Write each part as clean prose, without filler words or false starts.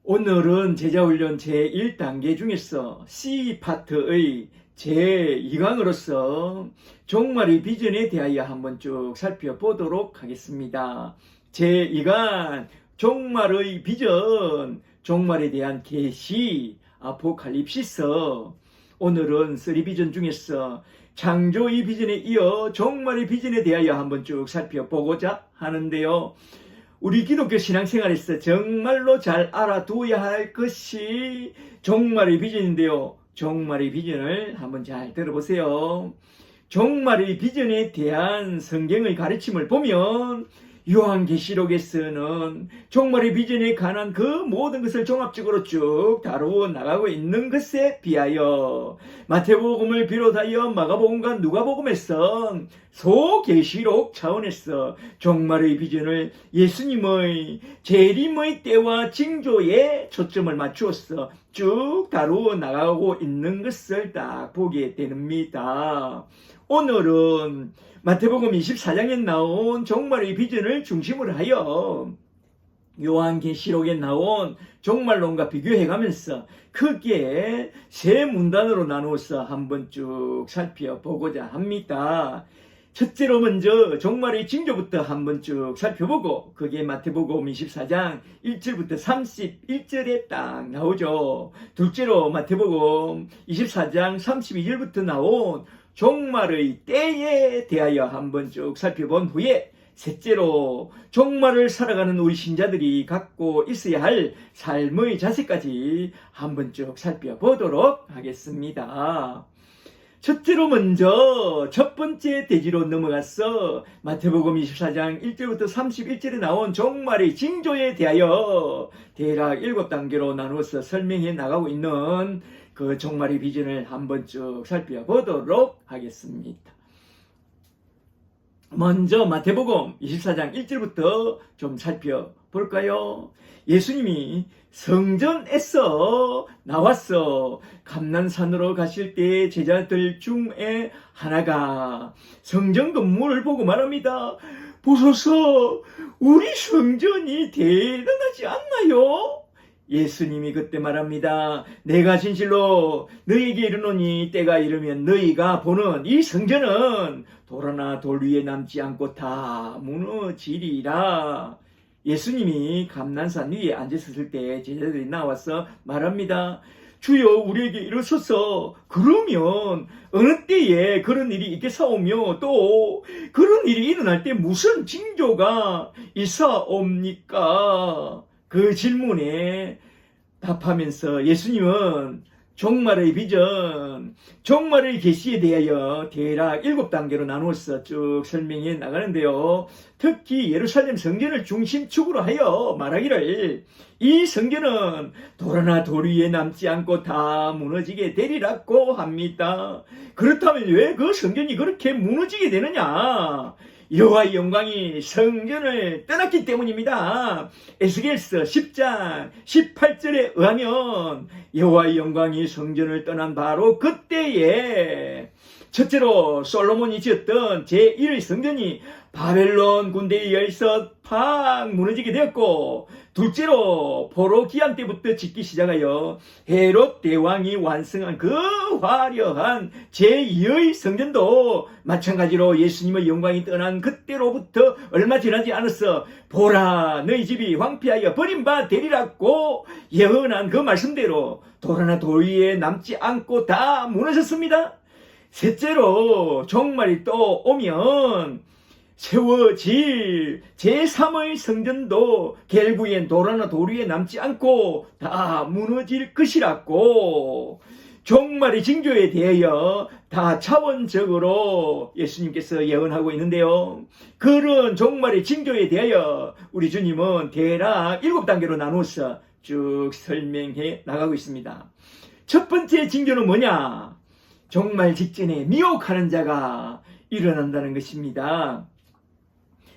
오늘은 제자훈련 제1단계 중에서 C파트의 제2강으로서 종말의 비전에 대하여 한번 쭉 살펴보도록 하겠습니다. 제2강 종말의 비전, 종말에 대한 계시, 아포칼립시스. 오늘은 3비전 중에서 창조의 비전에 이어 종말의 비전에 대하여 한번 쭉 살펴보고자 하는데요. 우리 기독교 신앙생활에서 정말로 잘 알아두어야 할 것이 종말의 비전인데요. 종말의 비전을 한번 잘 들어보세요. 종말의 비전에 대한 성경의 가르침을 보면 요한계시록에서는 종말의 비전에 관한 그 모든 것을 종합적으로 쭉 다루어 나가고 있는 것에 비하여 마태복음을 비롯하여 마가복음과 누가복음에서 소계시록 차원에서 종말의 비전을 예수님의 재림의 때와 징조에 초점을 맞추어서 쭉 다루어 나가고 있는 것을 딱 보게 됩니다. 오늘은 마태복음 24장에 나온 종말의 비전을 중심으로 하여 요한계시록에 나온 종말론과 비교해가면서 크게 세 문단으로 나누어서 한번 쭉 살펴보고자 합니다. 첫째로 먼저 종말의 징조부터 한번 쭉 살펴보고 그게 마태복음 24장 1절부터 31절에 딱 나오죠. 둘째로 마태복음 24장 32절부터 나온 종말의 때에 대하여 한번 쭉 살펴본 후에 셋째로 종말을 살아가는 우리 신자들이 갖고 있어야 할 삶의 자세까지 한번 쭉 살펴보도록 하겠습니다. 첫째로 먼저 첫 번째 대지로 넘어가서 마태복음 24장 1절부터 31절에 나온 종말의 징조에 대하여 대략 7단계로 나누어서 설명해 나가고 있는 그 종말의 비전을 한번 쭉 살펴보도록 하겠습니다. 먼저 마태복음 24장 1절부터 좀 살펴볼까요? 예수님이 성전에서 나와서 감난산으로 가실 때 제자들 중에 하나가 성전 건물을 보고 말합니다. 보소서, 우리 성전이 대단하지 않나요? 예수님이 그때 말합니다. 내가 진실로 너희에게 이르노니 때가 이르면 너희가 보는 이 성전은 돌아나 돌 위에 남지 않고 다 무너지리라. 예수님이 감난산 위에 앉으셨을 때 제자들이 나와서 말합니다. 주여, 우리에게 이르소서. 그러면 어느 때에 그런 일이 있겠사오며 또 그런 일이 일어날 때 무슨 징조가 있사옵니까? 그 질문에 답하면서 예수님은 종말의 비전, 종말의 계시에 대하여 대략 7단계로 나누어서 쭉 설명해 나가는데요. 특히 예루살렘 성전을 중심축으로 하여 말하기를 이 성전은 돌아나 돌 위에 남지 않고 다 무너지게 되리라고 합니다. 그렇다면 왜 그 성전이 그렇게 무너지게 되느냐? 여호와의 영광이 성전을 떠났기 때문입니다. 에스겔서 10장 18절에 의하면 여호와의 영광이 성전을 떠난 바로 그때에 첫째로 솔로몬이 지었던 제1의 성전이 바벨론 군대에 의해서 팍 무너지게 되었고, 둘째로 포로 기한 때부터 짓기 시작하여 헤롯 대왕이 완성한 그 화려한 제2의 성전도 마찬가지로 예수님의 영광이 떠난 그때로부터 얼마 지나지 않았어 보라, 너희 집이 황폐하여 버림바 되리라고 예언한 그 말씀대로 돌아나 돌 위에 남지 않고 다 무너졌습니다. 셋째로 종말이 또 오면 세워질 제3의 성전도 결국엔 돌아나 돌 위에 남지 않고 다 무너질 것이라고 종말의 징조에 대하여 다 차원적으로 예수님께서 예언하고 있는데요. 그런 종말의 징조에 대하여 우리 주님은 대략 7단계로 나누어서 쭉 설명해 나가고 있습니다. 첫 번째 징조는 뭐냐? 종말 직전에 미혹하는 자가 일어난다는 것입니다.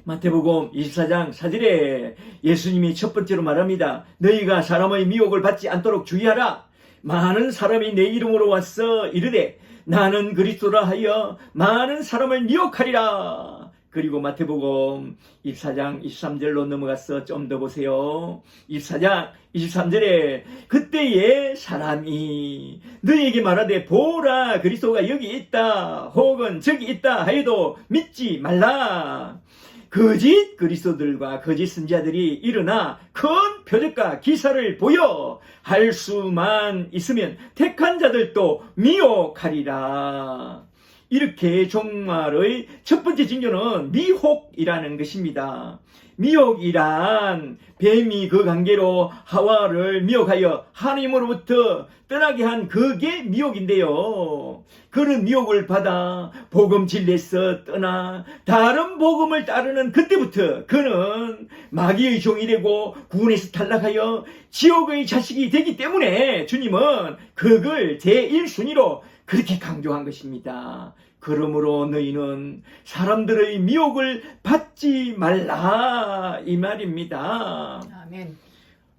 마태복음 24장 4절에 예수님이 첫 번째로 말합니다. 너희가 사람의 미혹을 받지 않도록 주의하라. 많은 사람이 내 이름으로 와서 이르되 나는 그리스도라 하여 많은 사람을 미혹하리라. 그리고 마태복음 24장 23절로 넘어가서 좀 더 보세요. 24장 23절에 그때에 사람이 너희에게 말하되 보라 그리스도가 여기 있다 혹은 저기 있다 하여도 믿지 말라. 거짓 그리스도들과 거짓 선지자들이 일어나 큰 표적과 기사를 보여 할 수만 있으면 택한 자들도 미혹하리라. 이렇게 종말의 첫 번째 징조는 미혹이라는 것입니다. 미혹이란 뱀이 그 관계로 하와를 미혹하여 하나님으로부터 떠나게 한 그게 미혹인데요. 그런 미혹을 받아 복음 진리에서 떠나 다른 복음을 따르는 그때부터 그는 마귀의 종이 되고 구원에서 탈락하여 지옥의 자식이 되기 때문에 주님은 그걸 제1순위로 그렇게 강조한 것입니다. 그러므로 너희는 사람들의 미혹을 받지 말라 이 말입니다. 아멘.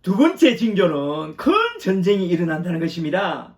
두 번째 징조는 큰 전쟁이 일어난다는 것입니다.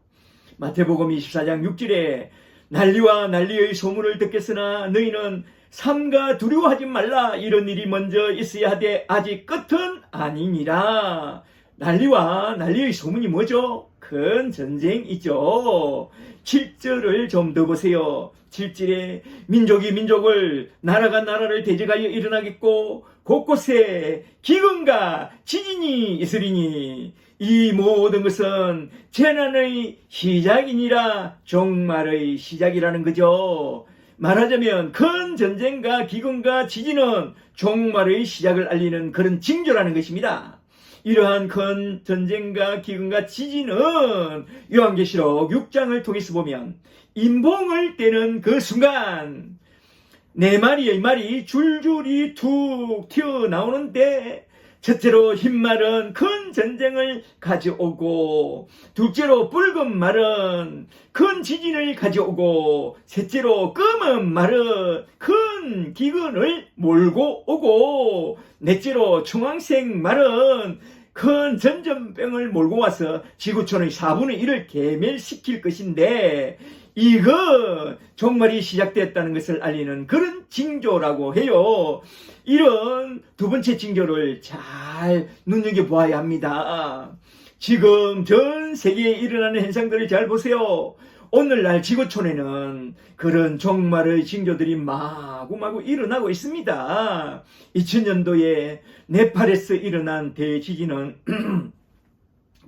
마태복음 24장 6절에 난리와 난리의 소문을 듣겠으나 너희는 삼가 두려워하지 말라. 이런 일이 먼저 있어야 하되 아직 끝은 아니니라. 난리와 난리의 소문이 뭐죠? 큰 전쟁이죠. 7절을 좀 더 보세요. 7절에 민족이 민족을 나라가 나라를 대적하여 일어나겠고 곳곳에 기근과 지진이 있으리니 이 모든 것은 재난의 시작이니라. 종말의 시작이라는 거죠. 말하자면 큰 전쟁과 기근과 지진은 종말의 시작을 알리는 그런 징조라는 것입니다. 이러한 큰 전쟁과 기근과 지진은 요한계시록 6장을 통해서 보면 임봉을 떼는 그 순간 네 마리의 말이 줄줄이 툭 튀어나오는데 첫째로 흰 말은 큰 전쟁을 가져오고 둘째로 붉은 말은 큰 지진을 가져오고 셋째로 검은 말은 큰 기근을 몰고 오고 넷째로 청황색 말은 큰 전염병을 몰고 와서 지구촌의 4분의 1을 괴멸시킬 것인데 이거 종말이 시작됐다는 것을 알리는 그런 징조라고 해요. 이런 두 번째 징조를 잘 눈여겨보아야 합니다. 지금 전 세계에 일어나는 현상들을 잘 보세요. 오늘날 지구촌에는 그런 종말의 징조들이 마구마구 일어나고 있습니다. 2000년도에 네팔에서 일어난 대지진은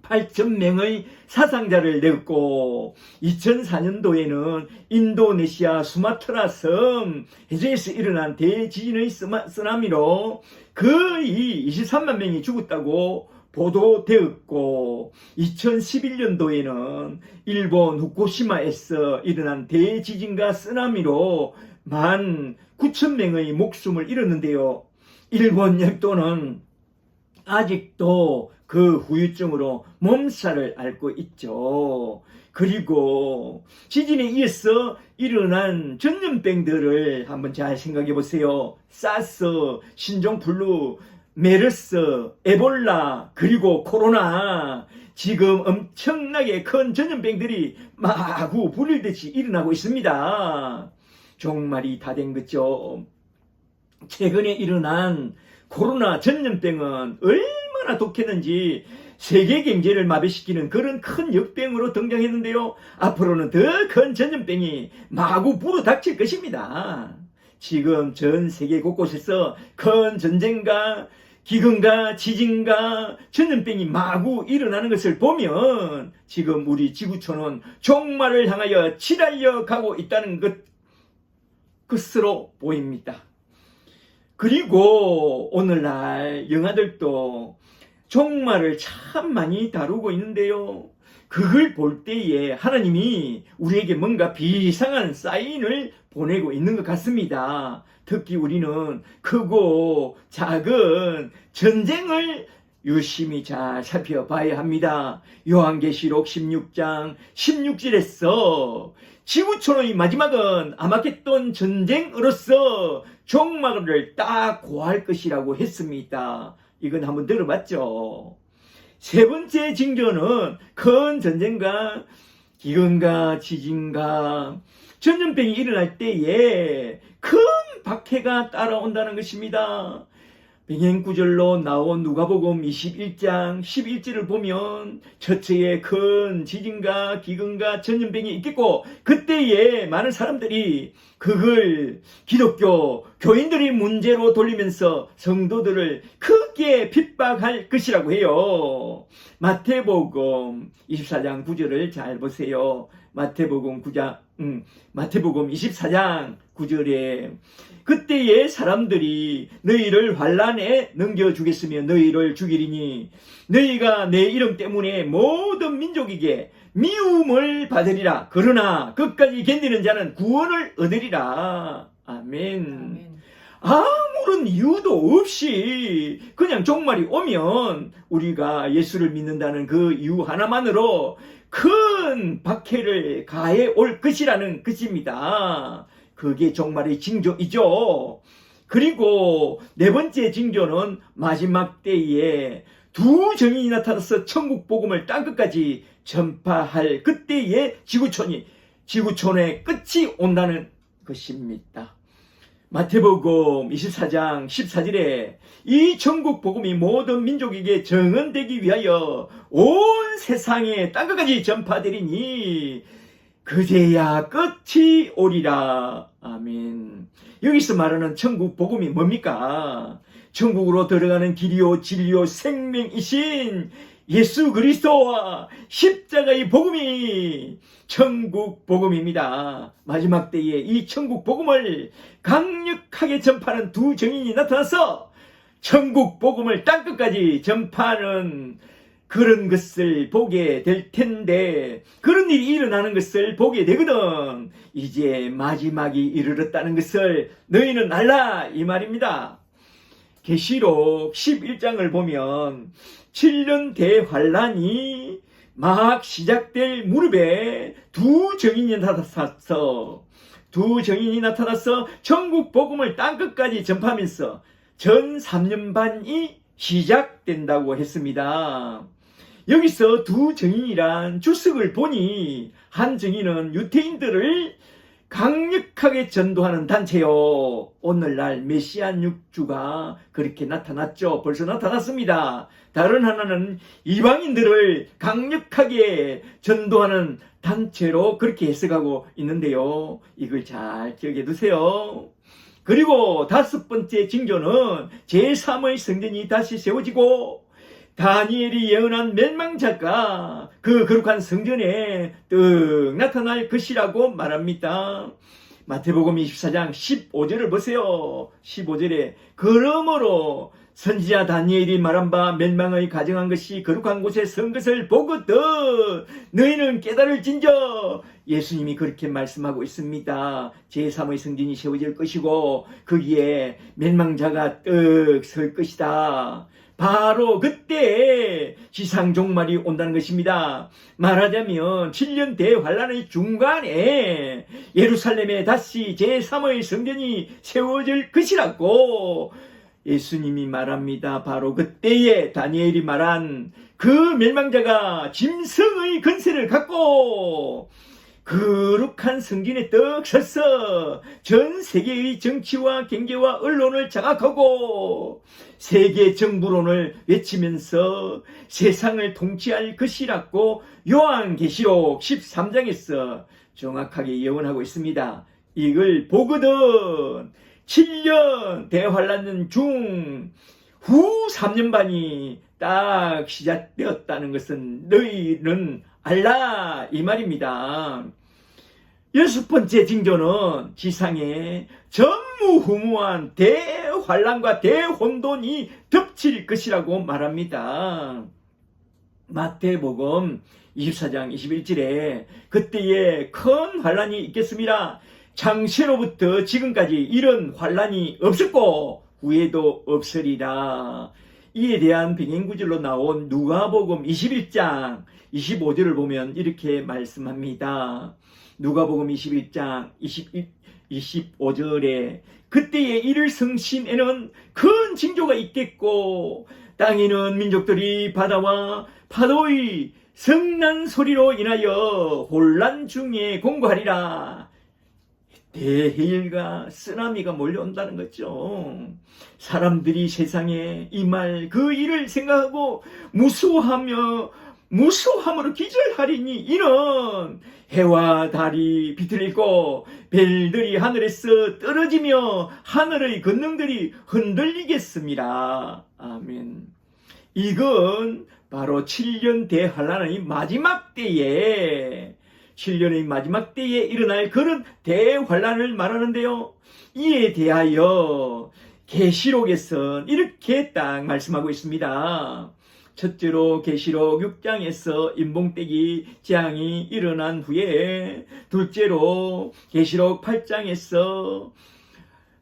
8,000명의 사상자를 냈고 2004년도에는 인도네시아 수마트라 섬 해저에서 일어난 대지진의 쓰나미로 거의 23만 명이 죽었다고 보도되었고 2011년도에는 일본 후쿠시마에서 일어난 대지진과 쓰나미로 19,000명의 목숨을 잃었는데요. 일본 역도는 아직도 그 후유증으로 몸살을 앓고 있죠. 그리고 지진에 이어서 일어난 전염병들을 한번 잘 생각해 보세요. 사스, 신종플루, 메르스, 에볼라, 그리고 코로나. 지금 엄청나게 큰 전염병들이 마구 불일듯이 일어나고 있습니다. 종말이 다 된 거죠. 최근에 일어난 코로나 전염병은 얼마나 독했는지 세계 경제를 마비시키는 그런 큰 역병으로 등장했는데요. 앞으로는 더 큰 전염병이 마구 불어닥칠 것입니다. 지금 전 세계 곳곳에서 큰 전쟁과 기근과 지진과 전염병이 마구 일어나는 것을 보면 지금 우리 지구촌은 종말을 향하여 치달려 가고 있다는 것으로 보입니다. 그리고 오늘날 영화들도 종말을 참 많이 다루고 있는데요. 그걸 볼 때에 하나님이 우리에게 뭔가 비상한 사인을 보내고 있는 것 같습니다. 특히 우리는 크고 작은 전쟁을 유심히 잘 살펴봐야 합니다. 요한계시록 16장 16절에서 지구촌의 마지막은 아마겟돈 전쟁으로서 종말을 딱 고할 것이라고 했습니다. 이건 한번 들어봤죠. 세 번째 징조는 큰 전쟁과 기근과 지진과 전염병이 일어날 때에 큰 박해가 따라온다는 것입니다. 병행구절로 나온 누가복음 21장 11절을 보면 처처에 큰 지진과 기근과 전염병이 있겠고 그때에 많은 사람들이 그걸 기독교 교인들이 문제로 돌리면서 성도들을 크게 핍박할 것이라고 해요. 마태복음 24장 9절을 잘 보세요. 마태복음 24장 9절에 그때에 사람들이 너희를 환난에 넘겨주겠으며 너희를 죽이리니 너희가 내 이름 때문에 모든 민족에게 미움을 받으리라. 그러나 끝까지 견디는 자는 구원을 얻으리라. 아멘. 아무런 이유도 없이 그냥 종말이 오면 우리가 예수를 믿는다는 그 이유 하나만으로 큰 박해를 가해 올 것이라는 것입니다. 그게 종말의 징조이죠. 그리고 네 번째 징조는 마지막 때에 두 정인이 나타나서 천국 복음을 땅끝까지 전파할 그때의 지구촌의 끝이 온다는 것입니다. 마태복음 24장 14절에 이 천국 복음이 모든 민족에게 정언되기 위하여 온 세상에 땅끝까지 전파되리니 그제야 끝이 오리라. 아멘. 여기서 말하는 천국 복음이 뭡니까? 천국으로 들어가는 길이요 진리요 생명이신 예수 그리스도와 십자가의 복음이 천국 복음입니다. 마지막 때에 이 천국 복음을 강력하게 전파하는 두 정인이 나타나서 천국 복음을 땅끝까지 전파하는 그런 것을 보게 될 텐데 그런 일이 일어나는 것을 보게 되거든. 이제 마지막이 이르렀다는 것을 너희는 알라 이 말입니다. 계시록 11장을 보면 7년 대환란이 막 시작될 무렵에 두 정인이 나타나서 천국 복음을 땅끝까지 전파하면서 전 3년 반이 시작된다고 했습니다. 여기서 두 정인이란 주석을 보니 한 정인은 유태인들을 강력하게 전도하는 단체요. 오늘날 메시아 육주가 그렇게 나타났죠. 벌써 나타났습니다. 다른 하나는 이방인들을 강력하게 전도하는 단체로 그렇게 해석하고 있는데요. 이걸 잘 기억해 두세요. 그리고 다섯 번째 징조는 제3의 성전이 다시 세워지고 다니엘이 예언한 멸망자가 그 거룩한 성전에 떡 나타날 것이라고 말합니다. 마태복음 24장 15절을 보세요. 15절에 그러므로 선지자 다니엘이 말한 바 멸망의 가정한 것이 거룩한 곳에 선 것을 보거든 너희는 깨달을진저. 예수님이 그렇게 말씀하고 있습니다. 제3의 성전이 세워질 것이고 거기에 멸망자가 떡 설 것이다. 바로 그때 지상 종말이 온다는 것입니다. 말하자면 7년 대환란의 중간에 예루살렘에 다시 제3의 성전이 세워질 것이라고 예수님이 말합니다. 바로 그때에 다니엘이 말한 그 멸망자가 짐승의 권세를 갖고 거룩한 성전에 떡 서서 전 세계의 정치와 경제와 언론을 장악하고 세계 정부론을 외치면서 세상을 통치할 것이라고 요한계시록 13장에서 정확하게 예언하고 있습니다. 이걸 보거든 7년 대환란 중 후 3년 반이 딱 시작되었다는 것은 너희는 알라 이 말입니다. 여섯 번째 징조는 지상에 전무후무한 대환란과 대혼돈이 덮칠 것이라고 말합니다. 마태복음 24장 21절에 그때에 큰 환란이 있겠습니다. 창세로부터 지금까지 이런 환란이 없었고 후에도 없으리라. 이에 대한 병행구절로 나온 누가복음 21장 25절을 보면 이렇게 말씀합니다. 누가복음 21장 25절에 그때에 이를 성신에는 큰 징조가 있겠고 땅에는 민족들이 바다와 파도의 성난 소리로 인하여 혼란 중에 공고하리라. 대해일과 쓰나미가 몰려온다는 거죠. 사람들이 세상에 이 말 그 일을 생각하고 무수함으로 기절하리니 이런 해와 달이 비틀리고 별들이 하늘에서 떨어지며 하늘의 권능들이 흔들리겠습니다. 아멘. 이건 바로 7년 대환란의 마지막 때에 7년의 마지막 때에 일어날 그런 대환란을 말하는데요. 이에 대하여 계시록에선 이렇게 딱 말씀하고 있습니다. 첫째로 계시록 6장에서 인봉떼기 재앙이 일어난 후에, 둘째로 계시록 8장에서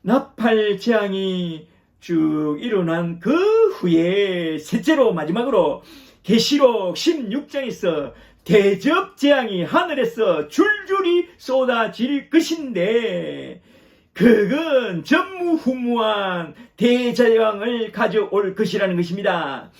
나팔 재앙이 쭉 일어난 그 후에, 셋째로 마지막으로 계시록 16장에서 대접 재앙이 하늘에서 줄줄이 쏟아질 것인데, 그건 전무후무한 대재앙을 가져올 것이라는 것입니다.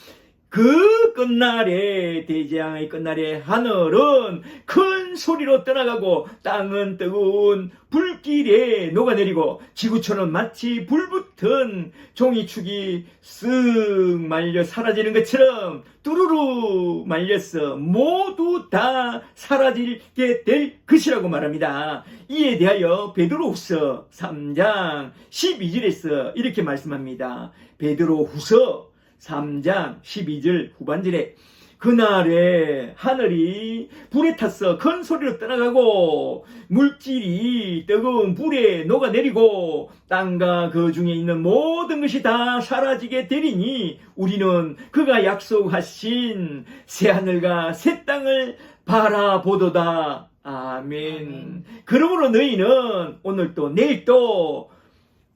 그 끝날에, 대재앙의 끝날에 하늘은 큰 소리로 떠나가고 땅은 뜨거운 불길에 녹아내리고 지구촌은 마치 불붙은 종이축이 쓱 말려 사라지는 것처럼 뚜루루 말려서 모두 다 사라지게 될 것이라고 말합니다. 이에 대하여 베드로후서 3장 12절에서 이렇게 말씀합니다. 베드로후서 3장 12절 후반절에 그날에 하늘이 불에 타서 큰 소리로 떠나가고 물질이 뜨거운 불에 녹아내리고 땅과 그 중에 있는 모든 것이 다 사라지게 되리니 우리는 그가 약속하신 새하늘과 새 땅을 바라보도다. 아멘. 그러므로 너희는 오늘 또 내일 또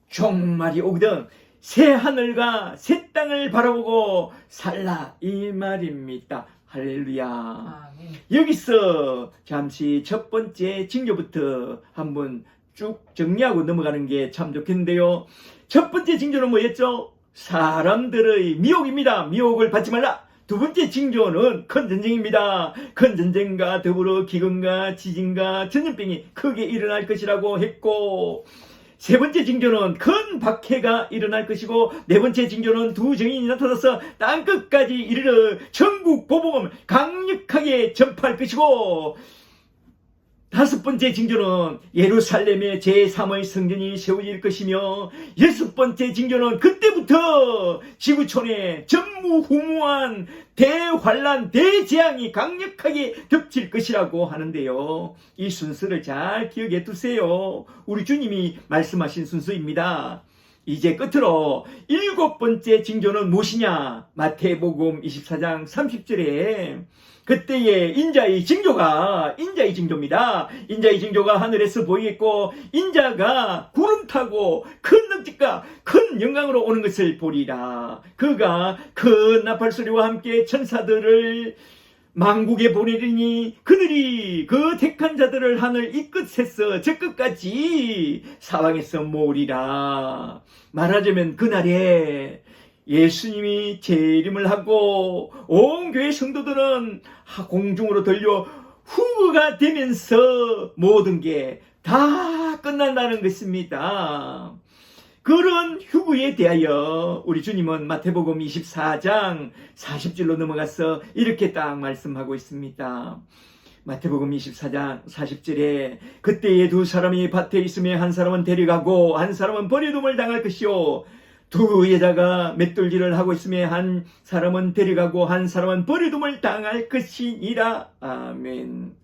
종말이 오거든 새 하늘과 새 땅을 바라보고 살라 이 말입니다. 할렐루야. 아멘. 여기서 잠시 첫 번째 징조부터 한번 쭉 정리하고 넘어가는 게 참 좋겠는데요. 첫 번째 징조는 뭐였죠? 사람들의 미혹입니다. 미혹을 받지 말라. 두 번째 징조는 큰 전쟁입니다. 큰 전쟁과 더불어 기근과 지진과 전염병이 크게 일어날 것이라고 했고, 세 번째 징조는 큰 박해가 일어날 것이고, 네 번째 징조는 두 증인이 나타나서 땅끝까지 이르러 천국 복음을 강력하게 전파할 것이고, 다섯 번째 징조는 예루살렘의 제3의 성전이 세워질 것이며, 여섯 번째 징조는 그때부터 지구촌에 전무후무한 대환란, 대재앙이 강력하게 덮칠 것이라고 하는데요. 이 순서를 잘 기억해 두세요. 우리 주님이 말씀하신 순서입니다. 이제 끝으로 일곱 번째 징조는 무엇이냐? 마태복음 24장 30절에 그때의 인자의 징조입니다. 인자의 징조가 하늘에서 보이겠고 인자가 구름 타고 큰 능력과 큰 영광으로 오는 것을 보리라. 그가 큰 나팔소리와 함께 천사들을 만국에 보내리니 그들이 그 택한 자들을 하늘 이 끝에서 저 끝까지 사방에서 모으리라. 말하자면 그날에 예수님이 재림을 하고 온 교회 성도들은 공중으로 들려 후가 되면서 모든 게 다 끝난다는 것입니다. 그런 휴거에 대하여 우리 주님은 마태복음 24장 40절로 넘어가서 이렇게 딱 말씀하고 있습니다. 마태복음 24장 40절에 그때에 두 사람이 밭에 있으며 한 사람은 데려가고 한 사람은 버려둠을 당할 것이요, 두 여자가 맷돌질을 하고 있으며 한 사람은 데려가고 한 사람은 버려둠을 당할 것이니라. 아멘.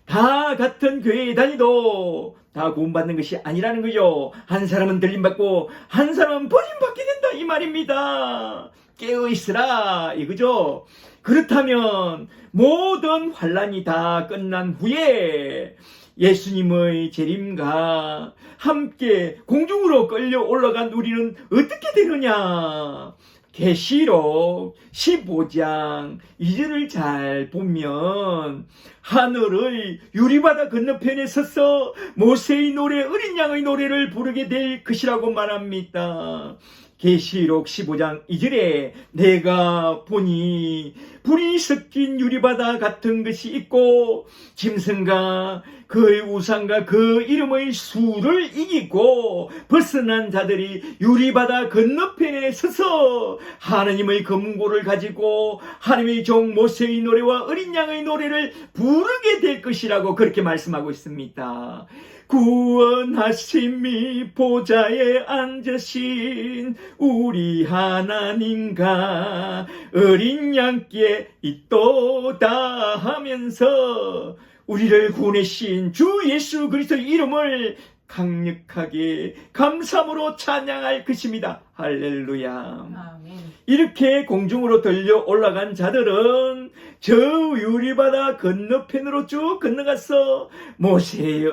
다 같은 교회에 다니도 다 구원받는 것이 아니라는 거죠. 한 사람은 들림받고 한 사람은 버림받게 된다 이 말입니다. 깨어있으라 이거죠. 그렇다면 모든 환란이 다 끝난 후에 예수님의 재림과 함께 공중으로 끌려 올라간 우리는 어떻게 되느냐? 계시록 15장 2절을 잘 보면 하늘의 유리바다 건너편에 서서 모세의 노래, 어린 양의 노래를 부르게 될 것이라고 말합니다. 계시록 15장 2절에 내가 보니 불이 섞인 유리바다 같은 것이 있고 짐승과 그의 우상과 그 이름의 수를 이기고 벗어난 자들이 유리바다 건너편에 서서 하나님의 검고를 가지고 하나님의 종 모세의 노래와 어린 양의 노래를 부르게 될 것이라고 그렇게 말씀하고 있습니다. 구원하심이 보좌에 앉으신 우리 하나님과 어린 양께 있도다 하면서 우리를 구원하신 주 예수 그리스도의 이름을 강력하게 감사함으로 찬양할 것입니다. 할렐루야. 아멘. 이렇게 공중으로 들려 올라간 자들은 저 유리바다 건너편으로 쭉 건너가서 모세의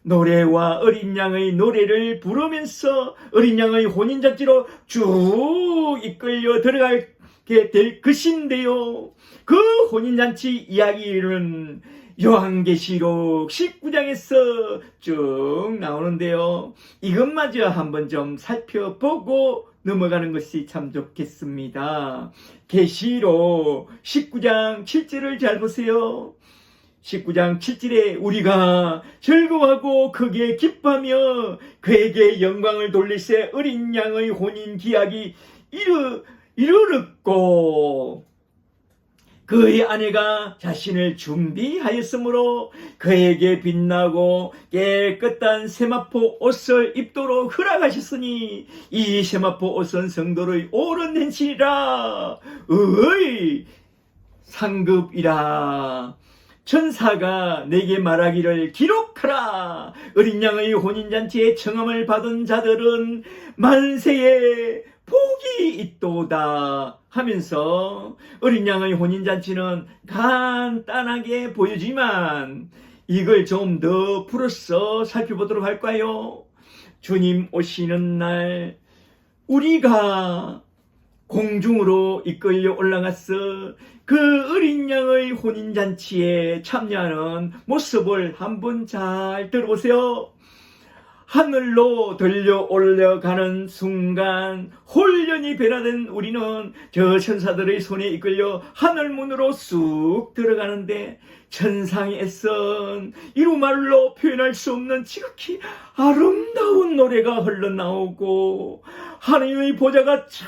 노래와 어린 양의 노래를 부르면서 어린 양의 혼인잔치로 쭉 이끌려 들어가게 될 것인데요. 그 혼인잔치 이야기는 요한계시록 19장에서 쭉 나오는데요. 이것마저 한번 좀 살펴보고 넘어가는 것이 참 좋겠습니다. 계시록 19장 7절을 잘 보세요. 19장 7절에 우리가 즐거워하고 크게 기뻐하며 그에게 영광을 돌리세 어린 양의 혼인 기약이 이르렀고 그의 아내가 자신을 준비하였으므로 그에게 빛나고 깨끗한 세마포 옷을 입도록 허락하셨으니 이 세마포 옷은 성도의 옳은 행실이라 의 상급이라. 천사가 내게 말하기를 기록하라. 어린 양의 혼인잔치에 청함을 받은 자들은 만세에 복이 있도다 하면서 어린 양의 혼인잔치는 간단하게 보여지만 이걸 좀 더 풀어서 살펴보도록 할까요? 주님 오시는 날 우리가 공중으로 이끌려 올라가서 그 어린 양의 혼인잔치에 참여하는 모습을 한번 잘 들어보세요. 하늘로 들려 올라가는 순간 홀연히 변화된 우리는 저 천사들의 손에 이끌려 하늘문으로 쑥 들어가는데 천상에선 이루말로 표현할 수 없는 지극히 아름다운 노래가 흘러나오고 하나님의 보좌가 쫙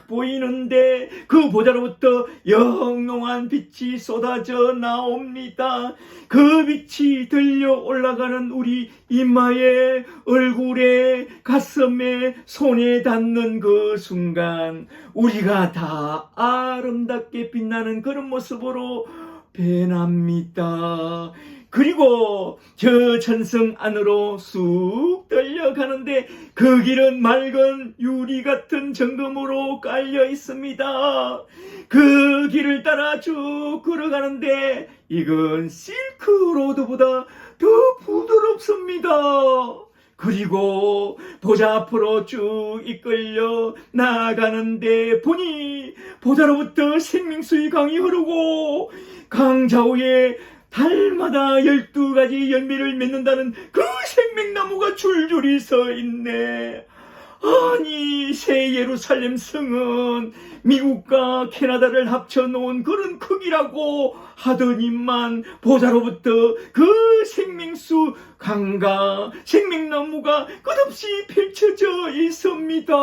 보이는데 그 보좌로부터 영롱한 빛이 쏟아져 나옵니다. 그 빛이 들려 올라가는 우리 이마에, 얼굴에, 가슴에, 손에 닿는 그 순간 우리가 다 아름답게 빛나는 그런 모습으로 변합니다. 그리고 저 천성 안으로 쑥 들려가는데 그 길은 맑은 유리 같은 정금으로 깔려 있습니다. 그 길을 따라 쭉 걸어가는데 이건 실크로드보다 더 부드럽습니다. 그리고 보좌 앞으로 쭉 이끌려 나가는데 보니 보좌로부터 생명수의 강이 흐르고 강 좌우에 달마다 12가지 열매를 맺는다는 그 생명나무가 줄줄이 서 있네. 아니 새 예루살렘 성은 미국과 캐나다를 합쳐놓은 그런 크기라고 하더니만 보좌로부터 그 생명수 강과 생명나무가 끝없이 펼쳐져 있습니다.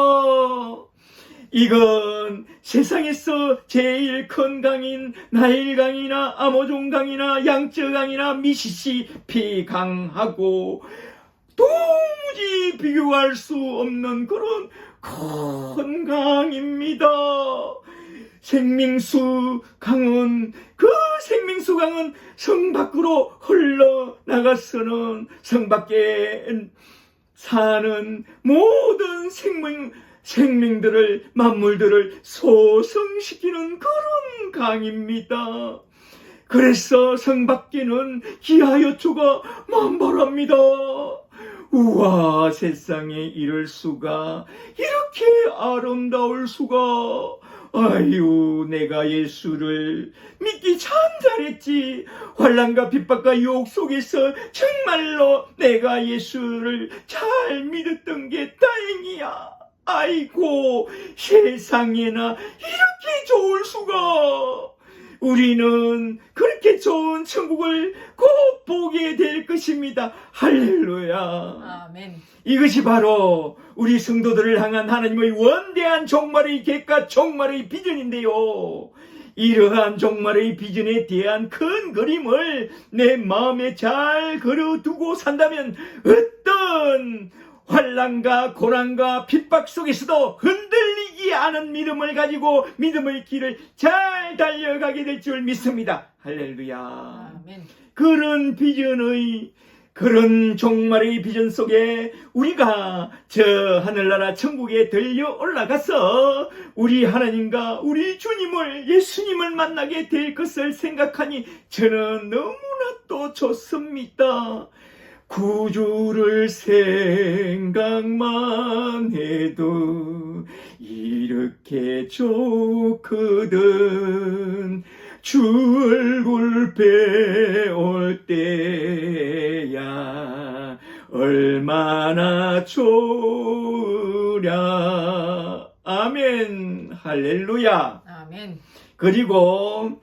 이건 세상에서 제일 큰 강인 나일강이나 아마존강이나 양쯔강이나 미시시피 강하고 도무지 비교할 수 없는 그런 큰 강입니다. 생명수 강은 성 밖으로 흘러나가서는 성 밖에 사는 모든 생명들을 만물들을 소성시키는 그런 강입니다. 그래서 성 밖에는 기하여초가 만발합니다. 우와 세상에 이럴 수가 이렇게 아름다울 수가. 아유 내가 예수를 믿기 참 잘했지. 환난과 핍박과 유혹 속에서 정말로 내가 예수를 잘 믿었던 게 다행이야. 아이고, 세상에나 이렇게 좋을 수가. 우리는 그렇게 좋은 천국을 곧 보게 될 것입니다. 할렐루야. 아멘. 이것이 바로 우리 성도들을 향한 하나님의 원대한 종말의 계획과 종말의 비전인데요. 이러한 종말의 비전에 대한 큰 그림을 내 마음에 잘 그려두고 산다면 어떤 환난과 고난과 핍박 속에서도 흔들리지 않은 믿음을 가지고 믿음의 길을 잘 달려가게 될 줄 믿습니다. 할렐루야. 아멘. 그런 비전의 그런 종말의 비전 속에 우리가 저 하늘나라 천국에 들려 올라가서 우리 하나님과 우리 주님을 예수님을 만나게 될 것을 생각하니 저는 너무나 또 좋습니다. 구주를 생각만 해도 이렇게 좋거든. 주 얼굴 배울 때야 얼마나 좋으랴. 아멘. 할렐루야. 아멘. 그리고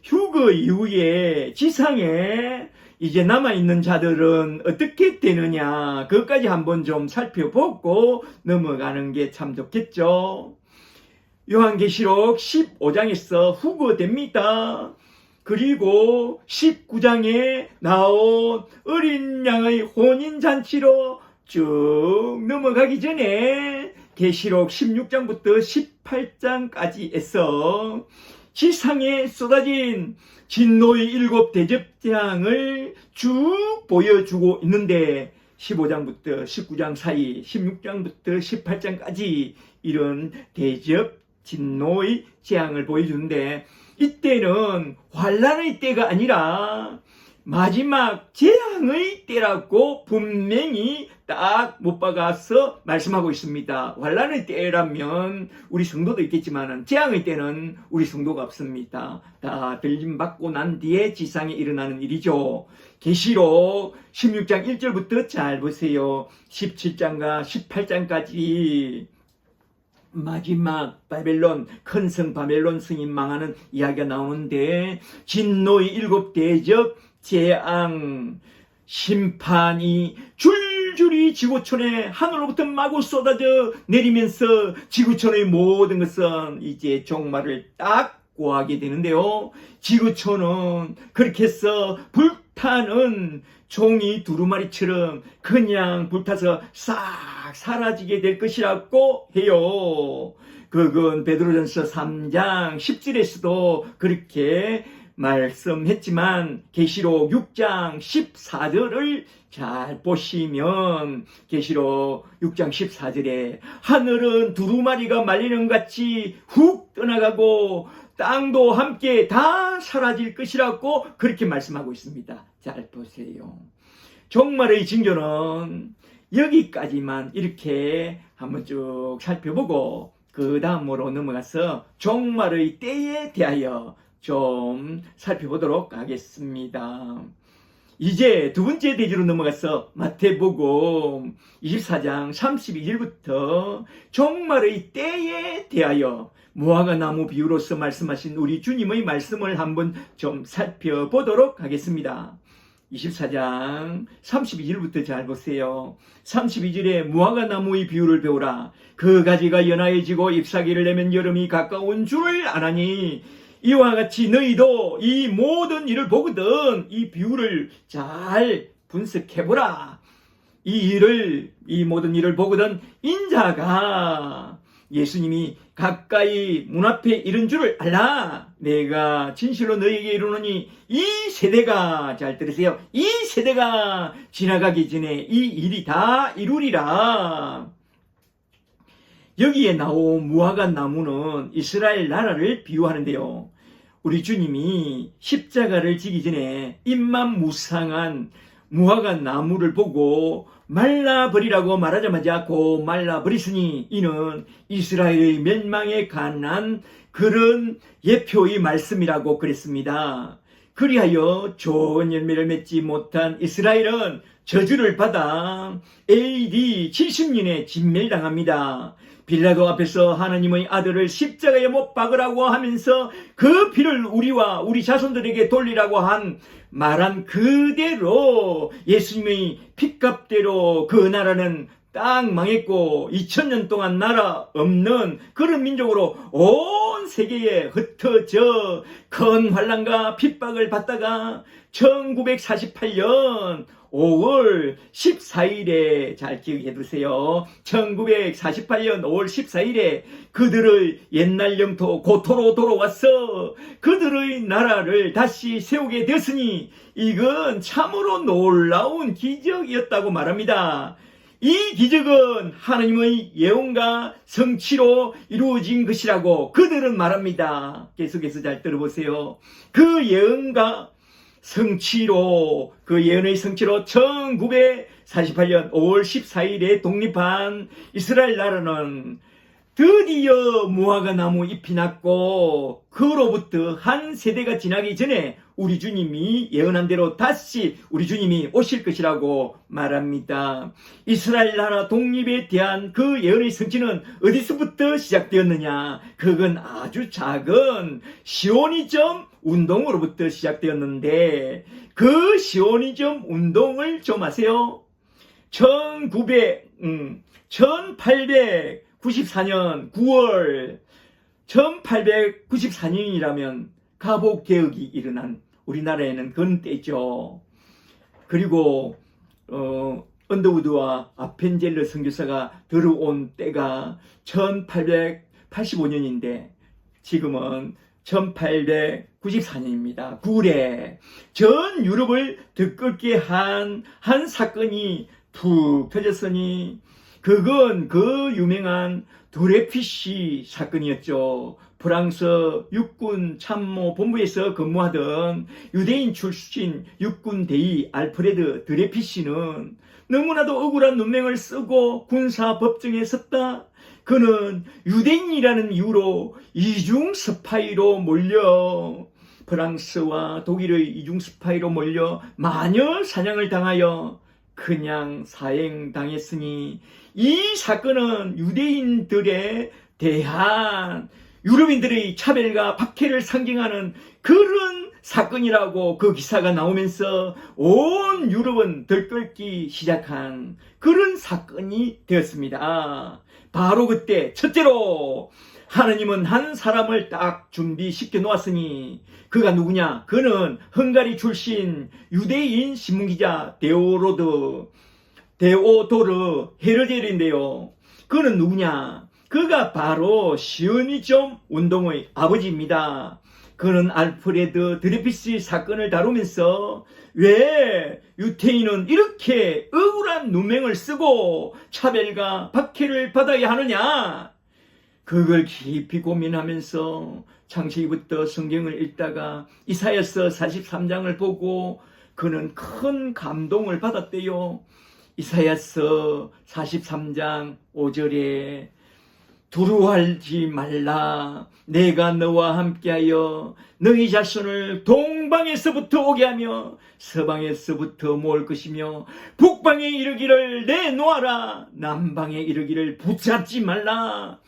휴거 이후에 지상에 이제 남아있는 자들은 어떻게 되느냐, 그것까지 한번 좀 살펴보고 넘어가는 게 참 좋겠죠. 요한계시록 15장에서 후거됩니다. 그리고 19장에 나온 어린 양의 혼인잔치로 쭉 넘어가기 전에 계시록 16장부터 18장까지 해서 지상에 쏟아진 진노의 7 대접장을 쭉 보여주고 있는데 15장부터 19장 사이 16장부터 18장까지 이런 대접 진노의 재앙을 보여주는데, 이때는 환난의 때가 아니라 마지막 재앙의 때라고 분명히 딱 못 박아서 말씀하고 있습니다. 환난의 때라면 우리 성도도 있겠지만 재앙의 때는 우리 성도가 없습니다. 다 들림받고 난 뒤에 지상에 일어나는 일이죠. 계시록 16장 1절부터 잘 보세요. 17장과 18장까지 마지막 바벨론, 큰 성 바벨론 성이 망하는 이야기가 나오는데 진노의 7 대접 재앙 심판이 줄줄이 지구촌에 하늘로부터 마구 쏟아져 내리면서 지구촌의 모든 것은 이제 종말을 딱 고하게 되는데요. 지구촌은 그렇게 해서 불타는 종이 두루마리처럼 그냥 불타서 싹 사라지게 될 것이라고 해요. 그건 베드로전서 3장 10절에서도 그렇게 말씀했지만 계시록 6장 14절을 잘 보시면 계시록 6장 14절에 하늘은 두루마리가 말리는 같이 훅 떠나가고 땅도 함께 다 사라질 것이라고 그렇게 말씀하고 있습니다. 잘 보세요. 종말의 징조는 여기까지만 이렇게 한번 쭉 살펴보고 그 다음으로 넘어가서 종말의 때에 대하여 좀 살펴보도록 하겠습니다. 이제 두 번째 대지로 넘어가서 마태복음 24장 32절부터 종말의 때에 대하여 무화과나무 비유로서 말씀하신 우리 주님의 말씀을 한번 좀 살펴보도록 하겠습니다. 24장 32절부터 잘 보세요. 32절에 무화과나무의 비유를 배우라. 그 가지가 연하여지고 잎사귀를 내면 여름이 가까운 줄을 아나니 이와 같이 너희도 이 모든 일을 보거든 이 비유를 잘 분석해보라. 이 모든 일을 보거든 인자가 예수님이 가까이 문 앞에 이른 줄을 알라. 내가 진실로 너희에게 이르노니 이 세대가, 잘 들으세요, 이 세대가 지나가기 전에 이 일이 다 이루리라. 여기에 나온 무화과 나무는 이스라엘 나라를 비유하는데요. 우리 주님이 십자가를 지기 전에 잎만 무상한 무화과 나무를 보고 말라버리라고 말하자마자 고 말라버리시니 이는 이스라엘의 멸망에 관한 그런 예표의 말씀이라고 그랬습니다. 그리하여 좋은 열매를 맺지 못한 이스라엘은 저주를 받아 AD 70년에 진멸당합니다. 빌라도 앞에서 하나님의 아들을 십자가에 못 박으라고 하면서 그 피를 우리와 우리 자손들에게 돌리라고 말한 그대로 예수님의 핏값대로 그 나라는 딱 망했고 2000년 동안 나라 없는 그런 민족으로 온 세계에 흩어져 큰 환난과 핍박을 받다가 1948년 5월 14일에 잘 기억해 두세요. 1948년 5월 14일에 그들의 옛날 영토 고토로 돌아와서 그들의 나라를 다시 세우게 되었으니 이건 참으로 놀라운 기적이었다고 말합니다. 이 기적은 하나님의 예언과 성취로 이루어진 것이라고 그들은 말합니다. 계속해서 잘 들어보세요. 그 예언과 성취로, 그 예언의 성취로 1948년 5월 14일에 독립한 이스라엘 나라는 드디어 무화과 나무 잎이 났고 그로부터 한 세대가 지나기 전에 우리 주님이 예언한 대로 다시 우리 주님이 오실 것이라고 말합니다. 이스라엘 나라 독립에 대한 그 예언의 성취는 어디서부터 시작되었느냐? 그건 아주 작은 시오니즘 운동으로부터 시작되었는데 그 시오니즘 운동을 좀 아세요? 1894년 9월 1894년이라면 가복개혁이 일어난 우리나라에는 그런 때죠. 그리고 언더우드와 아펜젤러 선교사가 들어온 때가 1885년인데 지금은 1894년입니다. 9월에 전 유럽을 들끓게 한 사건이 푹 터졌으니 그건 그 유명한 드레피시 사건이었죠. 프랑스 육군 참모 본부에서 근무하던 유대인 출신 육군 대위 알프레드 드레피시는 너무나도 억울한 눈명을 쓰고 군사 법정에 섰다. 그는 유대인이라는 이유로 이중 스파이로 몰려 프랑스와 독일의 이중 스파이로 몰려 마녀 사냥을 당하여 그냥 사형당했으니 이 사건은 유대인들에 대한 유럽인들의 차별과 박해를 상징하는 그런 사건이라고 그 기사가 나오면서 온 유럽은 들끓기 시작한 그런 사건이 되었습니다. 바로 그때 첫째로 하나님은 한 사람을 딱 준비시켜 놓았으니 그가 누구냐? 그는 헝가리 출신 유대인 신문기자 데오도르 헤르젤인데요. 그는 누구냐? 그가 바로 시오니즘 운동의 아버지입니다. 그는 알프레드 드레피시 사건을 다루면서 왜 유태인은 이렇게 억울한 누명을 쓰고 차별과 박해를 받아야 하느냐? 그걸 깊이 고민하면서 창세기부터 성경을 읽다가 이사야서 43장을 보고 그는 큰 감동을 받았대요. 이사야서 43장 5절에 두려워하지 말라. 내가 너와 함께하여 너희 자손을 동방에서부터 오게 하며 서방에서부터 모을 것이며 북방에 이르기를 내놓아라. 남방에 이르기를 붙잡지 말라.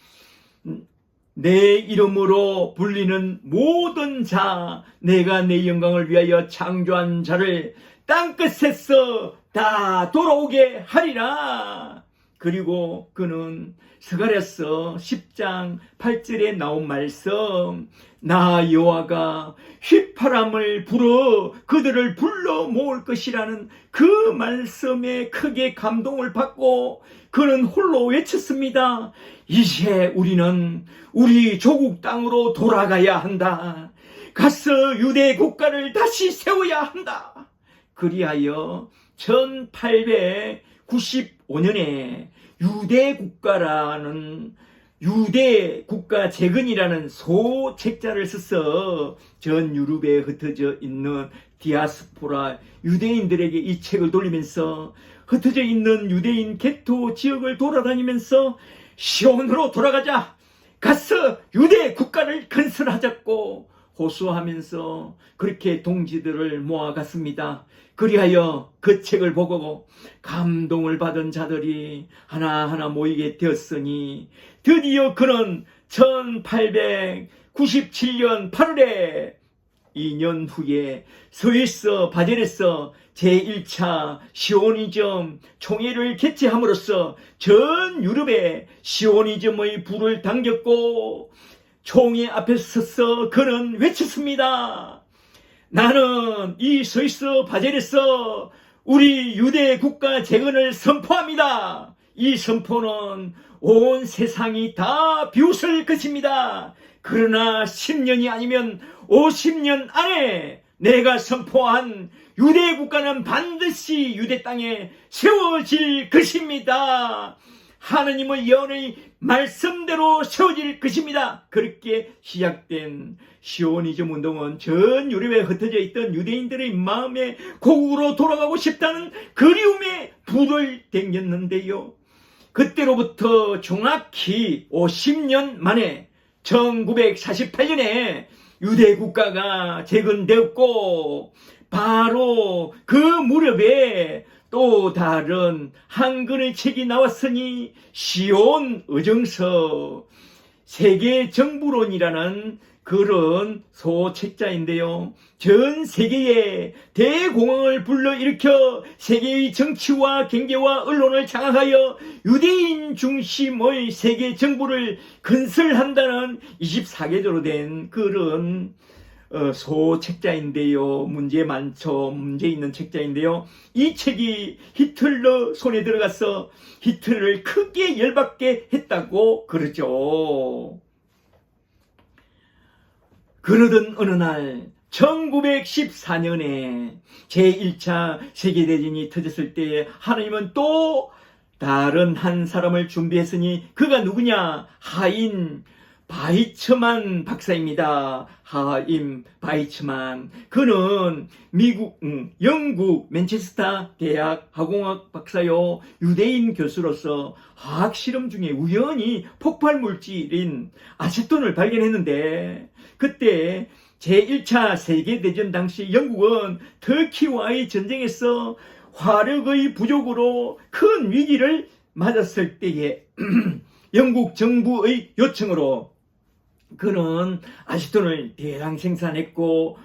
내 이름으로 불리는 모든 자, 내가 내 영광을 위하여 창조한 자를 땅끝에서 다 돌아오게 하리라. 그리고 그는 스가랴서 10장 8절에 나온 말씀, 나 여호와가 휘파람을 불어 그들을 불러 모을 것이라는 그 말씀에 크게 감동을 받고 그는 홀로 외쳤습니다. 이제 우리는 우리 조국 땅으로 돌아가야 한다. 가서 유대 국가를 다시 세워야 한다. 그리하여 1895년에 유대국가라는 유대국가 재건이라는 소책자를 써서 전 유럽에 흩어져 있는 디아스포라 유대인들에게 이 책을 돌리면서 흩어져 있는 유대인 게토 지역을 돌아다니면서 시온으로 돌아가자. 가서 유대 국가를 건설하자고 호소하면서 그렇게 동지들을 모아갔습니다. 그리하여 그 책을 보고 감동을 받은 자들이 하나하나 모이게 되었으니 드디어 그는 1897년 8월에 2년 후에 스위스 바젤에서 제1차 시오니즘 총회를 개최함으로써 전 유럽에 시오니즘의 불을 당겼고 총회 앞에 서서 그는 외쳤습니다. 나는 이 스위스 바젤에서 우리 유대 국가 재건을 선포합니다. 이 선포는 온 세상이 다 비웃을 것입니다. 그러나 10년이 아니면 50년 안에 내가 선포한 유대 국가는 반드시 유대 땅에 세워질 것입니다. 하느님의 예언의 말씀대로 세워질 것입니다. 그렇게 시작된 시오니즘 운동은 전 유럽에 흩어져 있던 유대인들의 마음에 고국으로 돌아가고 싶다는 그리움에 불을 댕겼는데요. 그때로부터 정확히 50년 만에 1948년에 유대 국가가 재건되었고 바로 그 무렵에 또 다른 한글의 책이 나왔으니 시온 의정서 세계정부론이라는 그런 소책자인데요. 전 세계에 대공황을 불러일으켜 세계의 정치와 경제와 언론을 장악하여 유대인 중심의 세계정부를 건설한다는 24개조로 된 그런 소책자인데요. 문제 많죠. 문제 있는 책자인데요. 이 책이 히틀러 손에 들어가서 히틀러를 크게 열받게 했다고 그러죠. 그러던 어느 날 1914년에 제1차 세계대전이 터졌을 때 하나님은 또 다른 한 사람을 준비했으니 그가 누구냐? 하임 바이츠만 박사입니다. 하임 바이츠만. 그는 영국 맨체스터 대학 화공학 박사요. 유대인 교수로서 화학 실험 중에 우연히 폭발 물질인 아세톤을 발견했는데 그때 제1차 세계대전 당시 영국은 터키와의 전쟁에서 화력의 부족으로 큰 위기를 맞았을 때에 영국 정부의 요청으로 그는 아세톤을 대량 생산했고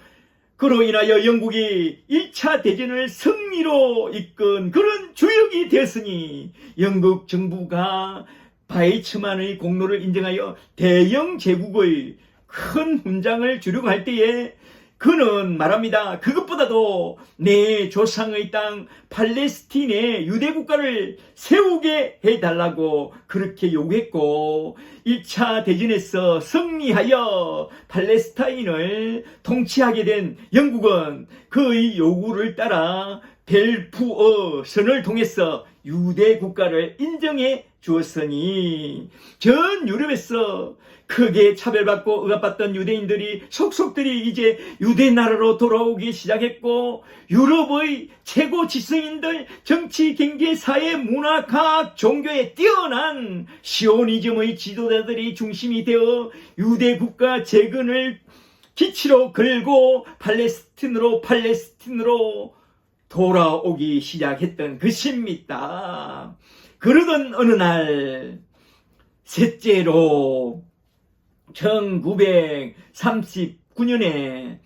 그로 인하여 영국이 1차 대전을 승리로 이끈 그런 주역이 되었으니 영국 정부가 바이츠만의 공로를 인정하여 대영 제국의 큰 훈장을 주려고 할 때에 그는 말합니다. 그것보다도 내 조상의 땅 팔레스틴에 유대 국가를 세우게 해달라고 그렇게 요구했고 1차 대전에서 승리하여 팔레스타인을 통치하게 된 영국은 그의 요구를 따라 벨푸어 선을 통해서 유대 국가를 인정해 주었으니 전 유럽에서 크게 차별받고 억압받던 유대인들이 속속들이 이제 유대 나라로 돌아오기 시작했고 유럽의 최고 지성인들 정치, 경제, 사회, 문화, 과학, 종교에 뛰어난 시오니즘의 지도자들이 중심이 되어 유대 국가 재건을 기치로 걸고 팔레스틴으로 돌아오기 시작했던 것입니다. 그러던 어느 날 셋째로 1939년에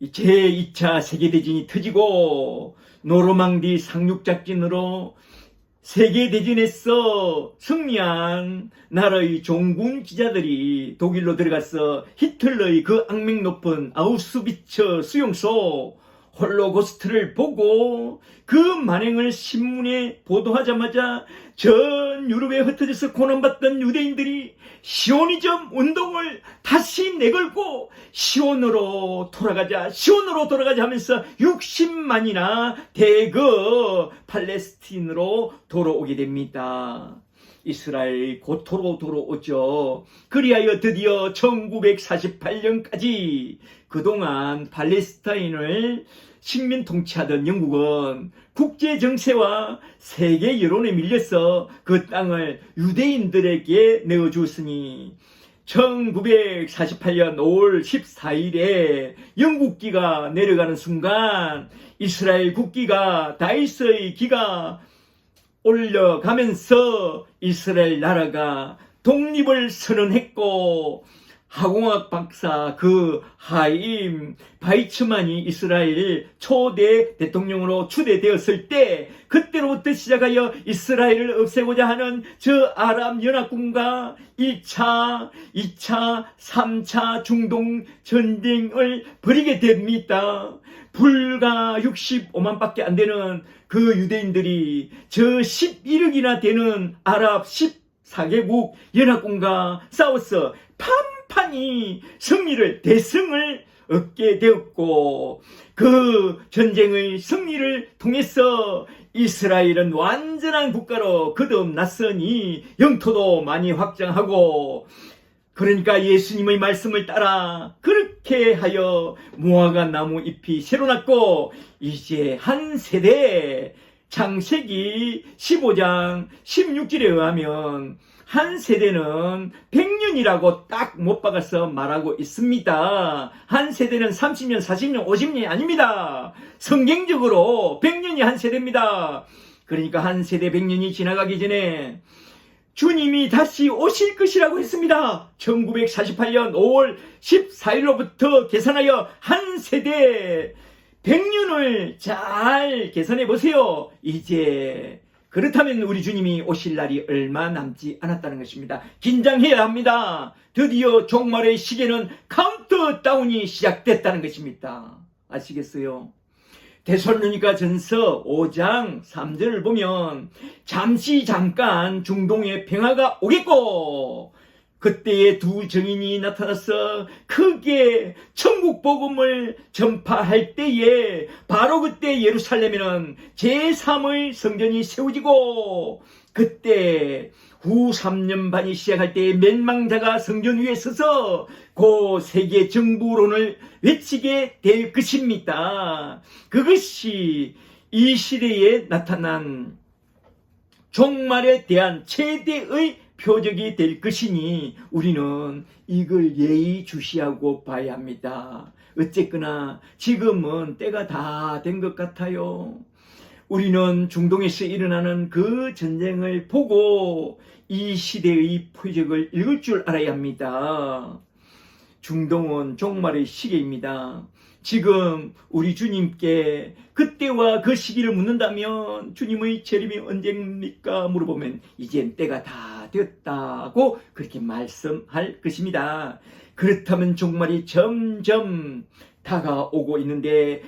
제2차 세계대전이 터지고 노르망디 상륙작전으로 세계대전에서 승리한 나라의 종군 기자들이 독일로 들어가서 히틀러의 그 악명 높은 아우슈비츠 수용소 홀로코스트를 보고 그 만행을 신문에 보도하자마자 전 유럽에 흩어져서 고난받던 유대인들이 시오니즘 운동을 다시 내걸고 시온으로 돌아가자 하면서 60만이나 대거 팔레스틴으로 돌아오게 됩니다. 이스라엘이 고토로 돌아오죠. 그리하여 드디어 1948년까지 그동안 팔레스타인을 식민 통치하던 영국은 국제 정세와 세계 여론에 밀려서 그 땅을 유대인들에게 내어주었으니 1948년 5월 14일에 영국기가 내려가는 순간 이스라엘 국기가 다윗의 기가 올려가면서 이스라엘 나라가 독립을 선언했고, 화공학 박사 그 하임 바이츠만이 이스라엘 초대 대통령으로 추대되었을 때, 그때로부터 시작하여 이스라엘을 없애고자 하는 저 아랍 연합군과 1차, 2차, 3차 중동 전쟁을 벌이게 됩니다. 불과 65만밖에 안 되는 그 유대인들이 저 11억이나 되는 아랍 14개국 연합군과 싸워서 판판히 대승을 얻게 되었고, 그 전쟁의 승리를 통해서 이스라엘은 완전한 국가로 거듭났으니 영토도 많이 확장하고, 그러니까 예수님의 말씀을 따라 그렇게 하여 무화과 나무 잎이 새로 났고, 이제 한 세대, 창세기 15장 16절에 의하면 한 세대는 100년이라고 딱 못 박아서 말하고 있습니다. 한 세대는 30년, 40년, 50년이 아닙니다. 성경적으로 100년이 한 세대입니다. 그러니까 한 세대 100년이 지나가기 전에 주님이 다시 오실 것이라고 했습니다. 1948년 5월 14일로부터 계산하여 한 세대 100년을 잘 계산해 보세요. 이제 그렇다면 우리 주님이 오실 날이 얼마 남지 않았다는 것입니다. 긴장해야 합니다. 드디어 종말의 시계는 카운트다운이 시작됐다는 것입니다. 아시겠어요? 데살로니가 전서 5장 3절을 보면 잠깐 중동에 평화가 오겠고, 그때에 두 증인이 나타나서 크게 천국 복음을 전파할 때에 바로 그때 예루살렘에는 제3의 성전이 세워지고, 그때 후 3년 반이 시작할 때 멸망자가 성전 위에 서서 그 세계 정부론을 외치게 될 것입니다. 그것이 이 시대에 나타난 종말에 대한 최대의 표적이 될 것이니 우리는 이걸 예의주시하고 봐야 합니다. 어쨌거나 지금은 때가 다 된 것 같아요. 우리는 중동에서 일어나는 그 전쟁을 보고 이 시대의 표적을 읽을 줄 알아야 합니다. 중동은 종말의 시기입니다. 지금 우리 주님께 그때와 그 시기를 묻는다면 주님의 재림이 언제입니까? 물어보면 이젠 때가 다 되었다고 그렇게 말씀할 것입니다. 그렇다면 종말이 점점 다가오고 있는데,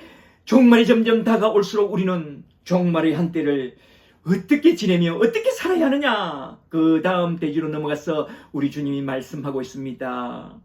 종말이 점점 다가올수록 우리는 종말의 한때를 어떻게 지내며 어떻게 살아야 하느냐, 그 다음 대지로 넘어가서 우리 주님이 말씀하고 있습니다.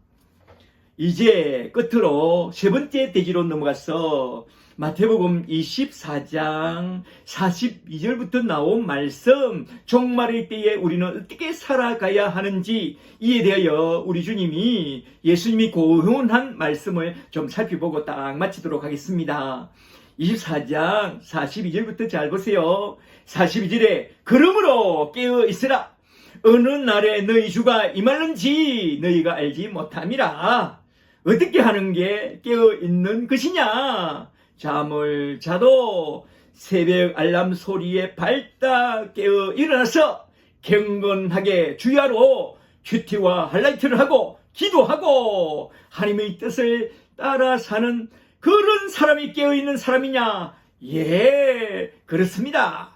이제 끝으로 세 번째 대지로 넘어가서 마태복음 24장 42절부터 나온 말씀, 종말의 때에 우리는 어떻게 살아가야 하는지 이에 대하여 우리 주님이, 예수님이 고운한 말씀을 좀 살펴보고 딱 마치도록 하겠습니다. 24장 42절부터 잘 보세요. 42절에 그러므로 깨어 있으라. 어느 날에 너희 주가 임하는지 너희가 알지 못함이라. 어떻게 하는 게 깨어 있는 것이냐? 잠을 자도 새벽 알람 소리에 발딱 깨어 일어나서 경건하게 주야로 큐티와 하이라이트를 하고 기도하고 하나님의 뜻을 따라 사는 그런 사람이 깨어있는 사람이냐? 예, 그렇습니다.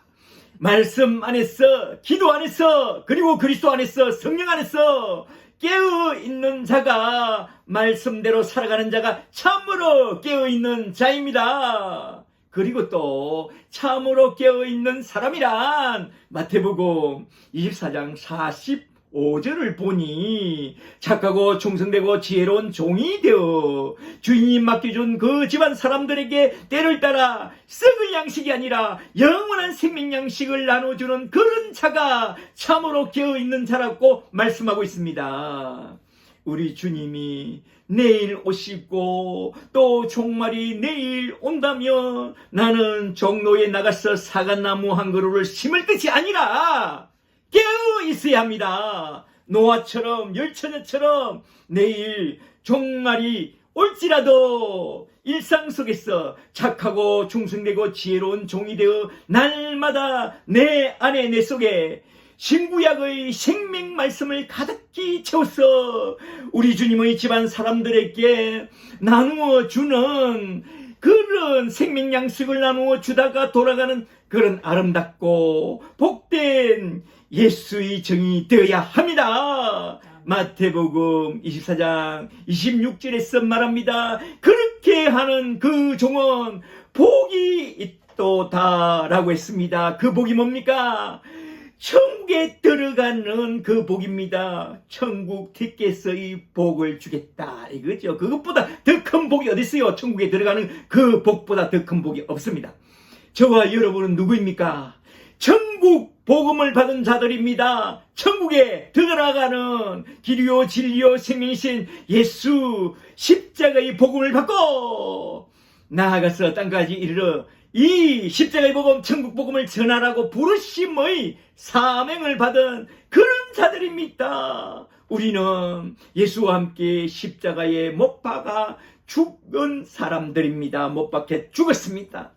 말씀 안에서, 기도 안에서, 그리고 그리스도 안에서, 성령 안에서 깨어있는 자가, 말씀대로 살아가는 자가 참으로 깨어있는 자입니다. 그리고 또 참으로 깨어있는 사람이란 마태복음 24장 45절을 보니 착하고 충성되고 지혜로운 종이 되어 주인이 맡겨준 그 집안 사람들에게 때를 따라 썩을 양식이 아니라 영원한 생명 양식을 나눠주는 그런 자가 참으로 깨어있는 자라고 말씀하고 있습니다. 우리 주님이 내일 오시고 또 종말이 내일 온다면 나는 종로에 나가서 사과나무 한 그루를 심을 것이 아니라 깨어 있어야 합니다. 노아처럼 열처녀처럼 내일 종말이 올지라도 일상 속에서 착하고 충성되고 지혜로운 종이 되어 날마다 내 안에 내 속에 신구약의 생명 말씀을 가득히 채워서 우리 주님의 집안 사람들에게 나누어 주는 그런 생명 양식을 나누어 주다가 돌아가는 그런 아름답고 복된 예수의 정이 되어야 합니다. 마태복음 24장 26절에서 말합니다. 그렇게 하는 그 종은 복이 있도다라고 했습니다. 그 복이 뭡니까? 천국에 들어가는 그 복입니다. 천국 티켓의 복을 주겠다 이거죠. 그것보다 더 큰 복이 어디 있어요? 천국에 들어가는 그 복보다 더 큰 복이 없습니다. 저와 여러분은 누구입니까? 천국 복음을 받은 자들입니다. 천국에 들어가는 길이요 진리요 생명이신 예수 십자가의 복음을 받고 나아가서 땅까지 이르러 이 십자가의 복음, 천국 복음을 전하라고 부르심의 사명을 받은 그런 자들입니다. 우리는 예수와 함께 십자가에 못 박아 죽은 사람들입니다. 못 박혀 죽었습니다.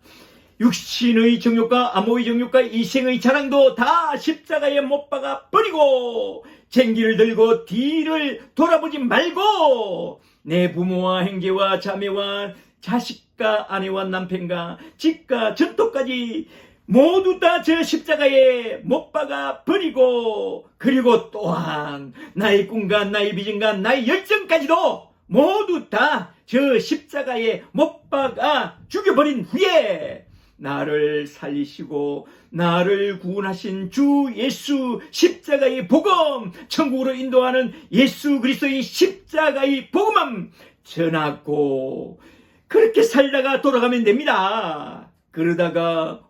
육신의 정욕과 암호의 정욕과 이생의 자랑도 다 십자가에 못 박아 버리고 쟁기를 들고 뒤를 돌아보지 말고 내 부모와 형제와 자매와 자식과 아내와 남편과 집과 전토까지 모두 다 저 십자가에 못 박아 버리고 그리고 또한 나의 꿈과 나의 비전과 나의 열정까지도 모두 다 저 십자가에 못 박아 죽여버린 후에 나를 살리시고 나를 구원하신 주 예수 십자가의 복음, 천국으로 인도하는 예수 그리스도의 십자가의 복음만 전하고 그렇게 살다가 돌아가면 됩니다. 그러다가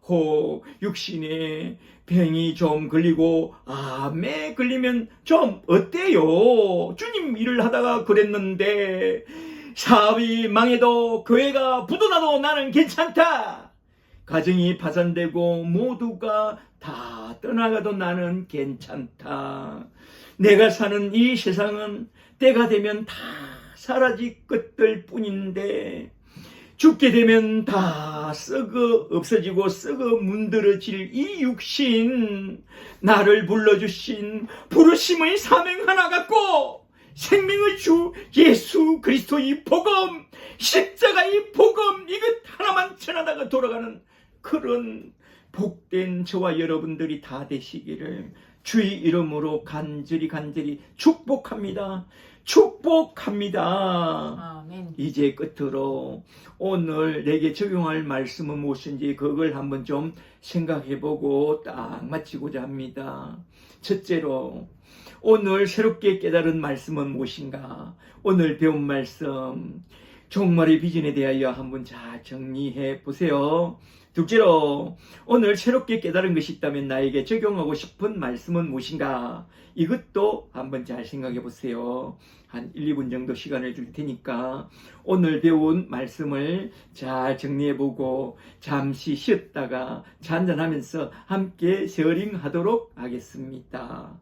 육신에 병이 좀 걸리고 암에 걸리면 좀 어때요? 주님 일을 하다가 그랬는데 사업이 망해도 교회가 부도나도 나는 괜찮다. 가정이 파산되고 모두가 다 떠나가도 나는 괜찮다. 내가 사는 이 세상은 때가 되면 다 사라질 것들 뿐인데 죽게 되면 다 썩어 없어지고 썩어 문드러질 이 육신, 나를 불러주신 부르심의 사명 하나 갖고 생명의 주 예수 그리스도의 복음, 십자가의 복음 이것 하나만 전하다가 돌아가는 그런 복된 저와 여러분들이 다 되시기를 주의 이름으로 간절히 축복합니다. 축복합니다. 아멘. 이제 끝으로 오늘 내게 적용할 말씀은 무엇인지 그걸 한번 좀 생각해보고 딱 마치고자 합니다. 첫째로 오늘 새롭게 깨달은 말씀은 무엇인가? 오늘 배운 말씀 종말의 비전에 대하여 한번 잘 정리해 보세요. 둘째로 오늘 새롭게 깨달은 것이 있다면 나에게 적용하고 싶은 말씀은 무엇인가? 이것도 한번 잘 생각해 보세요. 한 1, 2분 정도 시간을 줄 테니까 오늘 배운 말씀을 잘 정리해 보고 잠시 쉬었다가 잔잔하면서 함께 쉐어링하도록 하겠습니다.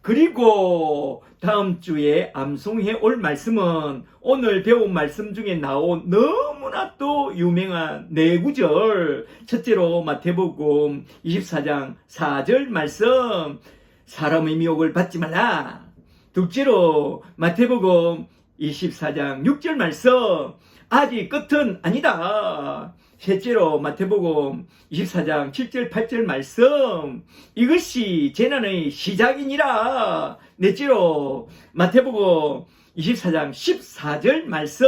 그리고 다음 주에 암송해 올 말씀은 오늘 배운 말씀 중에 나온 너무나 또 유명한 네 구절. 첫째로 마태복음 24장 4절 말씀, 사람의 미혹을 받지 말라. 둘째로 마태복음 24장 6절 말씀, 아직 끝은 아니다. 셋째로 마태복음 24장 7절 8절 말씀, 이것이 재난의 시작이니라. 넷째로 마태복음 24장 14절 말씀,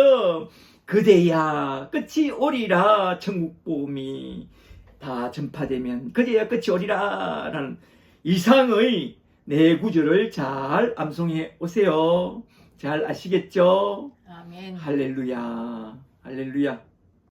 그대야 끝이 오리라. 천국 복음이 다 전파되면 그제야 끝이 오리라 라는 이상의 네 구절을 잘 암송해 오세요. 잘 아시겠죠? 아멘. 할렐루야, 할렐루야.